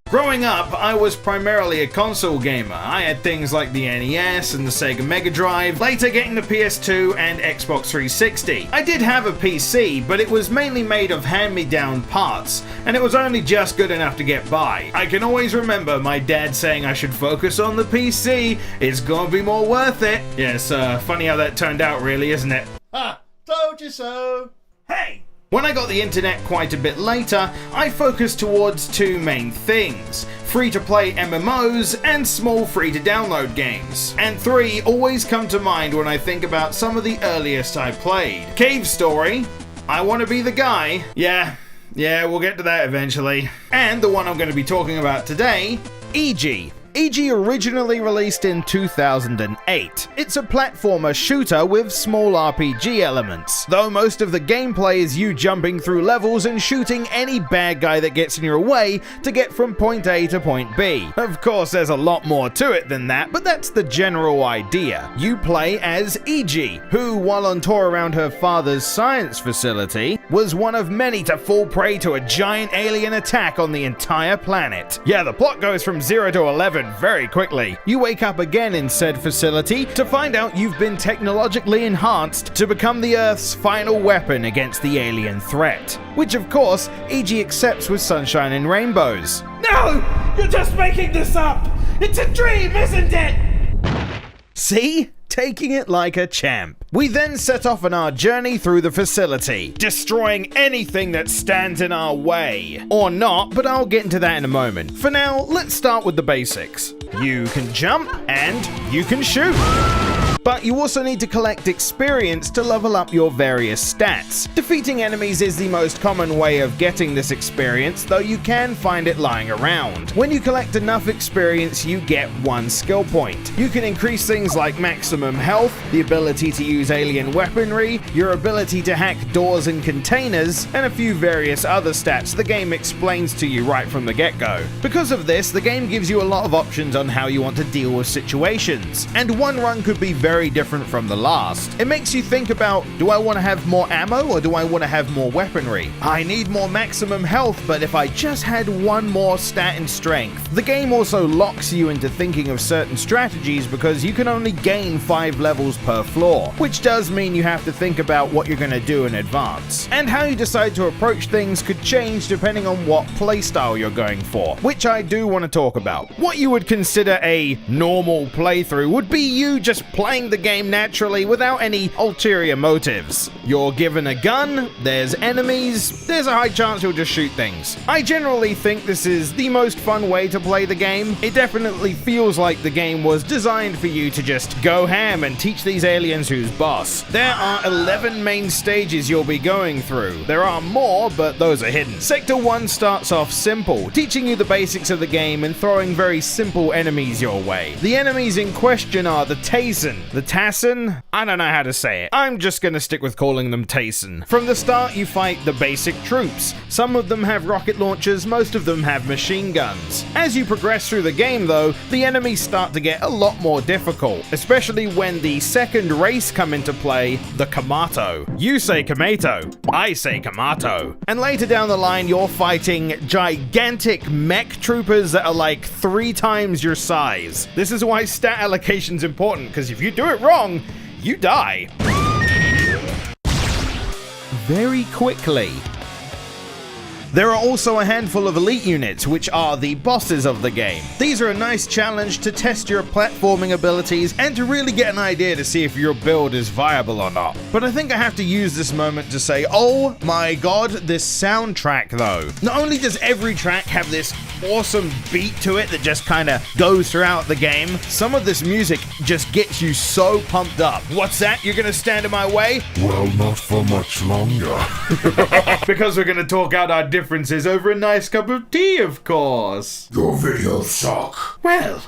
Growing up, I was primarily a console gamer. I had things like the NES and the Sega Mega Drive, later getting the PS2 and Xbox 360. I did have a PC, but it was mainly made of hand-me-down parts, and it was only just good enough to get by. I can always remember my dad saying I should focus on the PC, it's gonna be more worth it. Yes, funny how that turned out really, isn't it? Ha! Told you so! Hey! When I got the internet quite a bit later, I focused towards two main things: free-to-play MMOs and small free-to-download games. And three always come to mind when I think about some of the earliest I played. Cave Story, I Wanna Be the Guy, yeah, we'll get to that eventually. And the one I'm going to be talking about today, E.G. E.G. originally released in 2008. It's a platformer shooter with small RPG elements, though most of the gameplay is you jumping through levels and shooting any bad guy that gets in your way to get from point A to point B. Of course, there's a lot more to it than that, but that's the general idea. You play as E.G., who, while on tour around her father's science facility, was one of many to fall prey to a giant alien attack on the entire planet. Yeah, the plot goes from 0 to 11 very quickly. You wake up again in said facility to find out you've been technologically enhanced to become the Earth's final weapon against the alien threat, which of course E.G. accepts with sunshine and rainbows. No! You're just making this up! It's a dream, isn't it? See? Taking it like a champ. We then set off on our journey through the facility, destroying anything that stands in our way. Or not, but I'll get into that in a moment. For now, let's start with the basics. You can jump, and you can shoot. But you also need to collect experience to level up your various stats. Defeating enemies is the most common way of getting this experience, though you can find it lying around. When you collect enough experience, you get one skill point. You can increase things like maximum health, the ability to use alien weaponry, your ability to hack doors and containers, and a few various other stats the game explains to you right from the get-go. Because of this, the game gives you a lot of options on how you want to deal with situations, and one run could be very different from the last. It makes you think about, do I want to have more ammo or do I want to have more weaponry? I need more maximum health, but if I just had one more stat in strength. The game also locks you into thinking of certain strategies because you can only gain 5 levels per floor, which does mean you have to think about what you're going to do in advance. And how you decide to approach things could change depending on what playstyle you're going for, which I do want to talk about. What you would consider a normal playthrough would be you just playing the game naturally without any ulterior motives. You're given a gun, there's enemies, there's a high chance you'll just shoot things. I generally think this is the most fun way to play the game. It definitely feels like the game was designed for you to just go ham and teach these aliens who's boss. There are 11 main stages you'll be going through. There are more, but those are hidden. Sector 1 starts off simple, teaching you the basics of the game and throwing very simple enemies your way. The enemies in question are the Tayson, the Tassin? I don't know how to say it. I'm just gonna stick with calling them Tayson. From the start, you fight the basic troops. Some of them have rocket launchers, most of them have machine guns. As you progress through the game though, the enemies start to get a lot more difficult, especially when the second race come into play, the Kamato. You say Kamato, I say Kamato. And later down the line, you're fighting gigantic mech troopers that are like 3 times your size. This is why stat allocation's important, because if you do it wrong, you die very quickly. There are also a handful of elite units, which are the bosses of the game. These are a nice challenge to test your platforming abilities and to really get an idea to see if your build is viable or not. But I think I have to use this moment to say, oh my god, this soundtrack though. Not only does every track have this awesome beat to it that just kinda goes throughout the game, some of this music just gets you so pumped up. What's that? You're gonna stand in my way? Well, not for much longer. Because we're gonna talk out our differences over a nice cup of tea, of course. Your videos suck. Well,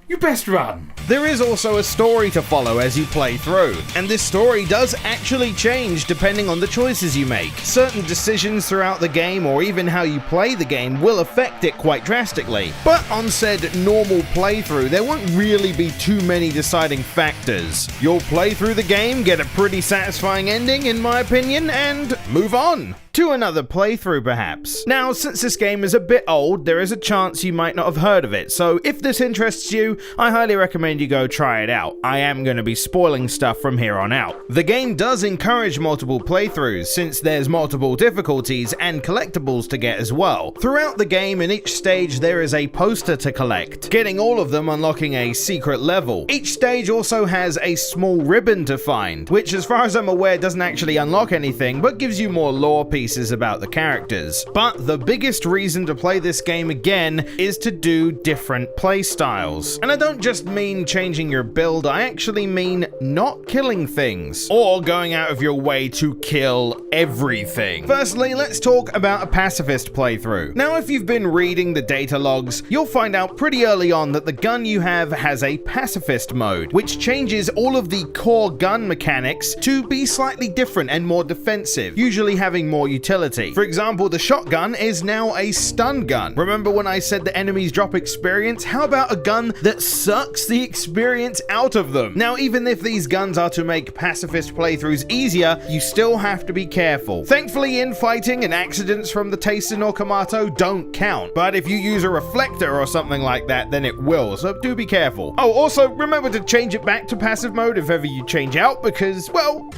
you best run. There is also a story to follow as you play through, and this story does actually change depending on the choices you make. Certain decisions throughout the game, or even how you play the game, will affect it quite drastically. But on said normal playthrough, there won't really be too many deciding factors. You'll play through the game, get a pretty satisfying ending in my opinion, and move on. to another playthrough perhaps. Now, since this game is a bit old, there is a chance you might not have heard of it, so if this interests you, I highly recommend you go try it out. I am going to be spoiling stuff from here on out. The game does encourage multiple playthroughs, since there's multiple difficulties and collectibles to get as well. Throughout the game, in each stage there is a poster to collect, getting all of them unlocking a secret level. Each stage also has a small ribbon to find, which as far as I'm aware doesn't actually unlock anything, but gives you more lore pieces about the characters. But the biggest reason to play this game again is to do different play styles. And I don't just mean changing your build, I actually mean not killing things, or going out of your way to kill everything. Firstly, let's talk about a pacifist playthrough. Now, if you've been reading the data logs, you'll find out pretty early on that the gun you have has a pacifist mode, which changes all of the core gun mechanics to be slightly different and more defensive, usually having more utility. For example, the shotgun is now a stun gun. Remember when I said the enemies drop experience? How about a gun that sucks the experience out of them? Now, even if these guns are to make pacifist playthroughs easier, you still have to be careful. Thankfully, infighting and accidents from the Taisen or Kamato don't count, but if you use a reflector or something like that, then it will, so do be careful. Oh, also, remember to change it back to passive mode if ever you change out, because, well,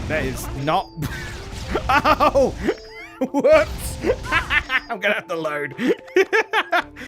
that is not... Oh! Whoops! I'm gonna have to load.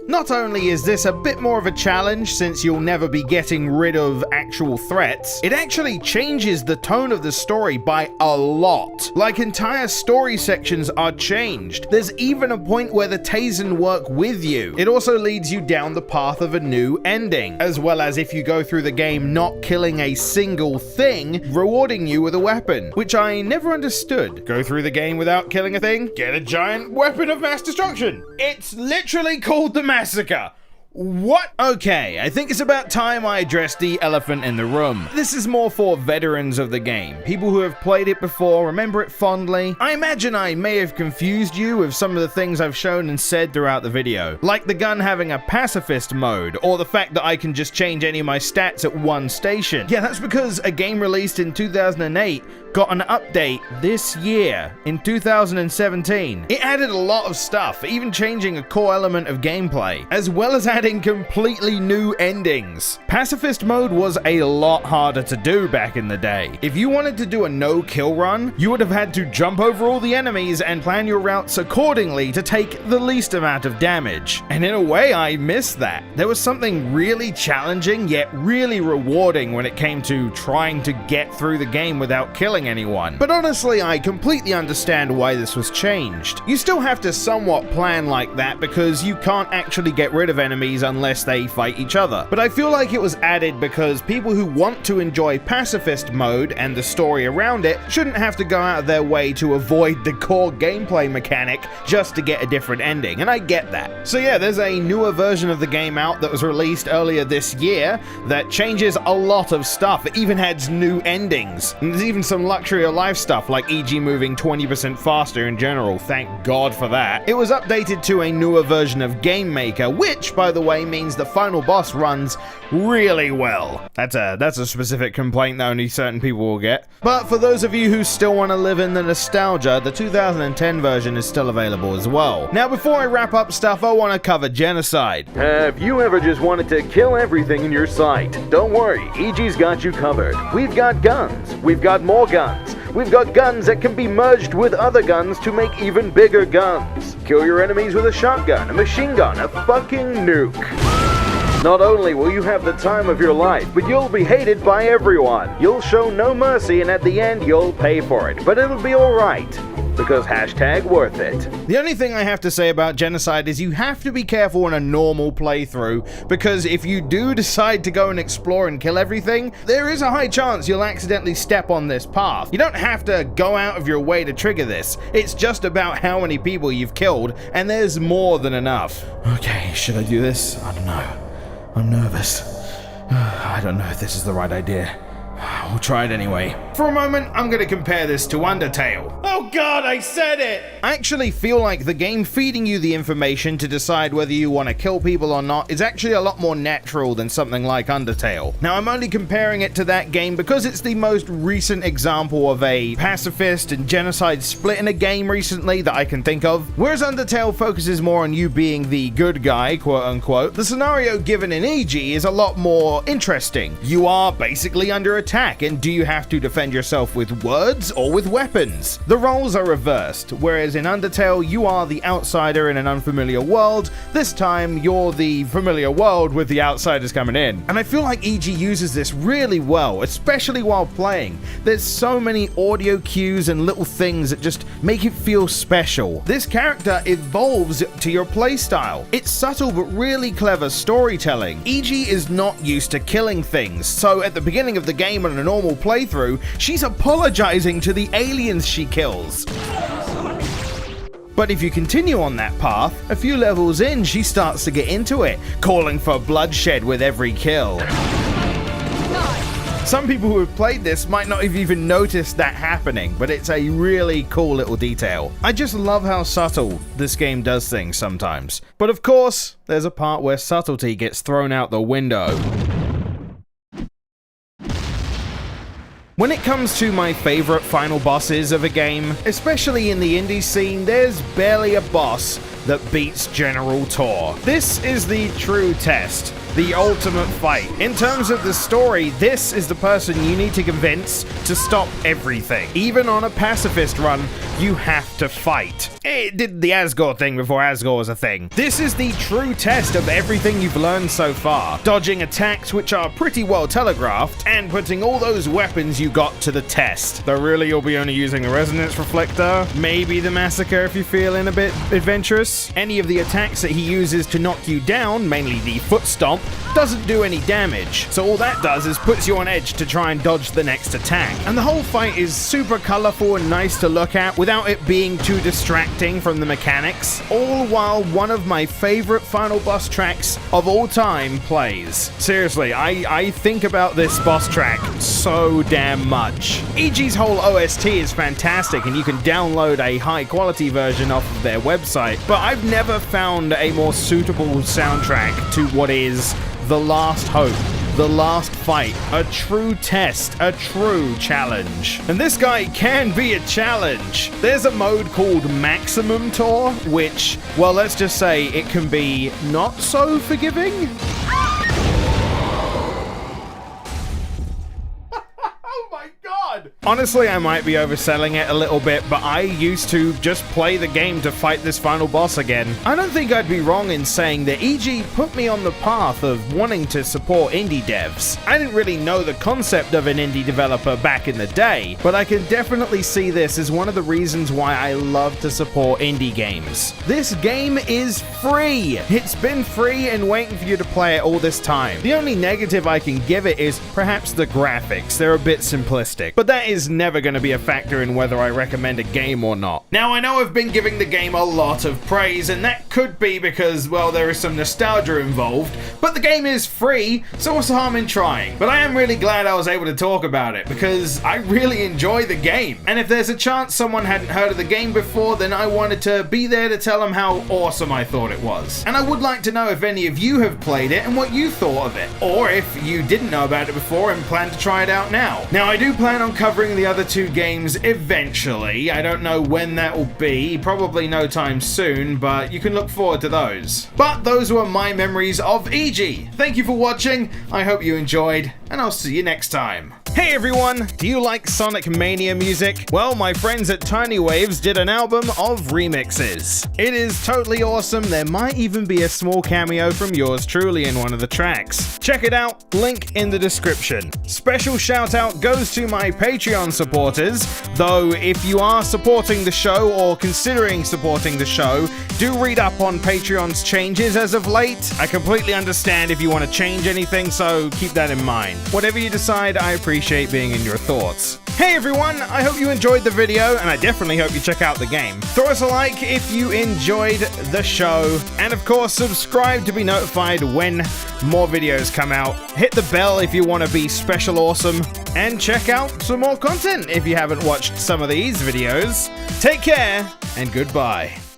Not only is this a bit more of a challenge since you'll never be getting rid of actual threats, it actually changes the tone of the story by a lot. Like, entire story sections are changed. There's even a point where the Taisen work with you. It also leads you down the path of a new ending, as well as if you go through the game not killing a single thing, rewarding you with a weapon, which I never understood. Go through the game without killing a thing, get a giant weapon of mass destruction. It's literally called the Massacre. What? Okay, I think it's about time I address the elephant in the room. This is more for veterans of the game, people who have played it before, remember it fondly. I imagine I may have confused you with some of the things I've shown and said throughout the video, like the gun having a pacifist mode, or the fact that I can just change any of my stats at one station. Yeah, that's because a game released in 2008 got an update this year, in 2017. It added a lot of stuff, even changing a core element of gameplay, as well as adding completely new endings. Pacifist mode was a lot harder to do back in the day. If you wanted to do a no-kill run, you would have had to jump over all the enemies and plan your routes accordingly to take the least amount of damage. And in a way, I miss that. There was something really challenging, yet really rewarding when it came to trying to get through the game without killing anyone. But honestly, I completely understand why this was changed. You still have to somewhat plan like that because you can't actually get rid of enemies unless they fight each other. But I feel like it was added because people who want to enjoy pacifist mode and the story around it shouldn't have to go out of their way to avoid the core gameplay mechanic just to get a different ending, and I get that. So yeah, there's a newer version of the game out that was released earlier this year that changes a lot of stuff. It even adds new endings. And there's even some luxury of life stuff, like e.g. moving 20% faster in general, thank God for that. It was updated to a newer version of Game Maker, which, by the way, means the final boss runs really well. That's a specific complaint that only certain people will get. But for those of you who still want to live in the nostalgia, the 2010 version is still available as well. Now, before I wrap up stuff, I want to cover Genocide. Have you ever just wanted to kill everything in your sight? Don't worry, EG's got you covered. We've got guns. We've got more guns. We've got guns that can be merged with other guns to make even bigger guns. Kill your enemies with a shotgun, a machine gun, a fucking nuke. Not only will you have the time of your life, but you'll be hated by everyone. You'll show no mercy, and at the end, you'll pay for it. But it'll be alright, because hashtag worth it. The only thing I have to say about Genocide is you have to be careful in a normal playthrough, because if you do decide to go and explore and kill everything, there is a high chance you'll accidentally step on this path. You don't have to go out of your way to trigger this. It's just about how many people you've killed, and there's more than enough. Okay, should I do this? I don't know. I'm nervous. I don't know if this is the right idea. We'll try it anyway. For a moment, I'm gonna compare this to Undertale. Oh god, I said it! I actually feel like the game feeding you the information to decide whether you want to kill people or not is actually a lot more natural than something like Undertale. Now, I'm only comparing it to that game because it's the most recent example of a pacifist and genocide split in a game recently that I can think of. Whereas Undertale focuses more on you being the good guy, quote unquote, the scenario given in EG is a lot more interesting. You are basically under attack, and do you have to defend yourself with words or with weapons? The roles are reversed, whereas in Undertale you are the outsider in an unfamiliar world. This time you're the familiar world with the outsiders coming in. And I feel like EG uses this really well, especially while playing. There's so many audio cues and little things that just make it feel special. This character evolves to your playstyle. It's subtle but really clever storytelling. EG is not used to killing things, so at the beginning of the game on a normal playthrough, she's apologizing to the aliens she kills. But if you continue on that path, a few levels in, she starts to get into it, calling for bloodshed with every kill. Some people who have played this might not have even noticed that happening, but it's a really cool little detail. I just love how subtle this game does things sometimes. But of course, there's a part where subtlety gets thrown out the window. When it comes to my favorite final bosses of a game, especially in the indie scene, there's barely a boss that beats General Tor. This is the true test, the ultimate fight. In terms of the story, this is the person you need to convince to stop everything. Even on a pacifist run, you have to fight. It did the Asgore thing before Asgore was a thing. This is the true test of everything you've learned so far. Dodging attacks which are pretty well telegraphed, and putting all those weapons you got to the test. Though really you'll be only using the Resonance Reflector, maybe the Massacre if you're feeling a bit adventurous. Any of the attacks that he uses to knock you down, mainly the Foot Stomp, doesn't do any damage. So all that does is puts you on edge to try and dodge the next attack. And the whole fight is super colorful and nice to look at without it being too distracting from the mechanics, all while one of my favorite final boss tracks of all time plays. Seriously, I think about this boss track so damn much. EG's whole OST is fantastic and you can download a high quality version off of their website, but I've never found a more suitable soundtrack to what is the last hope, the last fight, a true test, a true challenge. And this guy can be a challenge. There's a mode called Maximum Tor, which, well, let's just say it can be not so forgiving. Honestly, I might be overselling it a little bit, but I used to just play the game to fight this final boss again. I don't think I'd be wrong in saying that EG put me on the path of wanting to support indie devs. I didn't really know the concept of an indie developer back in the day, but I can definitely see this as one of the reasons why I love to support indie games. This game is free! It's been free and waiting for you to play it all this time. The only negative I can give it is perhaps the graphics. They're a bit simplistic, but that is never going to be a factor in whether I recommend a game or not. Now, I know I've been giving the game a lot of praise, and that could be because, well, there is some nostalgia involved, but the game is free, so what's the harm in trying? But I am really glad I was able to talk about it, because I really enjoy the game. And if there's a chance someone hadn't heard of the game before, then I wanted to be there to tell them how awesome I thought it was. And I would like to know if any of you have played it and what you thought of it, or if you didn't know about it before and plan to try it out now. Now, I do plan on covering the other two games eventually. I don't know when that will be, probably no time soon, but you can look forward to those. But those were my memories of EG. Thank you for watching, I hope you enjoyed, and I'll see you next time. Hey everyone, do you like Sonic Mania music? Well, my friends at Tiny Waves did an album of remixes. It is totally awesome, there might even be a small cameo from yours truly in one of the tracks. Check it out, link in the description. Special shout out goes to my Patreon supporters, though if you are supporting the show or considering supporting the show, do read up on Patreon's changes as of late. I completely understand if you want to change anything, so keep that in mind. Whatever you decide, I appreciate being in your thoughts. Hey everyone, I hope you enjoyed the video, and I definitely hope you check out the game. Throw us a like if you enjoyed the show, and of course subscribe to be notified when more videos come out. Hit the bell if you want to be special awesome. and check out some more content if you haven't watched some of these videos. Take care, and goodbye.